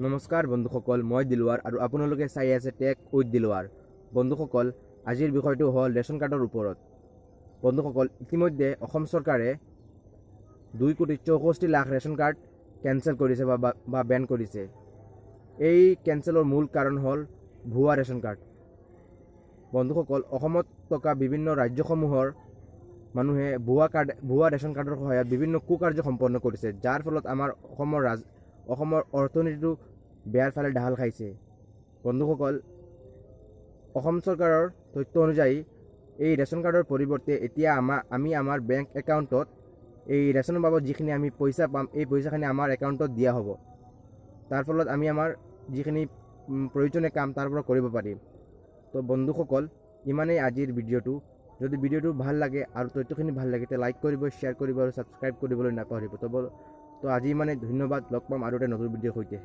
নমস্কাৰ বন্ধুসকল, মই দিলৱাৰ আৰু আপোনালোকে চাই আছে টেক উইথ দিলৱাৰ। বন্ধুসকল, আজিৰ বিষয়টো হ'ল ৰেচন কাৰ্ডৰ ওপৰত। বন্ধুসকল, ইতিমধ্যে অসম চৰকাৰে 2,64,00,000 ৰেচন কাৰ্ড কেঞ্চেল কৰিছে বা বেন কৰিছে। এই কেঞ্চেলৰ মূল কাৰণ হ'ল ভুৱা ৰেচন কাৰ্ড। বন্ধুসকল, অসমত থকা বিভিন্ন ৰাজ্যসমূহৰ মানুহে ভুৱা ৰেচন কাৰ্ডৰ সহায়ত বিভিন্ন কুকাৰ্য সম্পন্ন কৰিছে, যাৰ ফলত আমাৰ অসমৰ অৰ্থনীতিটো বেয়াৰ ফালে ঢাল খাইছে। বন্ধুসকল, অসম চৰকাৰৰ তথ্য অনুযায়ী এই ৰেচন কাৰ্ডৰ পৰিৱৰ্তে এতিয়া আমি আমাৰ বেংক একাউণ্টত এই ৰেচনৰ বাবদ যিখিনি আমি পইচা পাম, এই পইচাখিনি আমাৰ একাউণ্টত দিয়া হ'ব। তাৰ ফলত আমি আমাৰ যিখিনি প্ৰয়োজনীয় কাম তাৰ পৰা কৰিব পাৰিম। তো বন্ধুসকল, ইমানেই আজিৰ ভিডিঅ'টো। যদি ভিডিঅ'টো ভাল লাগে আৰু তথ্যখিনি ভাল লাগে তেতিয়া লাইক কৰিব, শ্বেয়াৰ কৰিব আৰু ছাবস্ক্ৰাইব কৰিবলৈ নাপাহৰিব। তো আজি ইমানেই। ধন্যবাদ। লগ পাম আৰু এটা নতুন ভিডিঅ'ৰ সৈতে।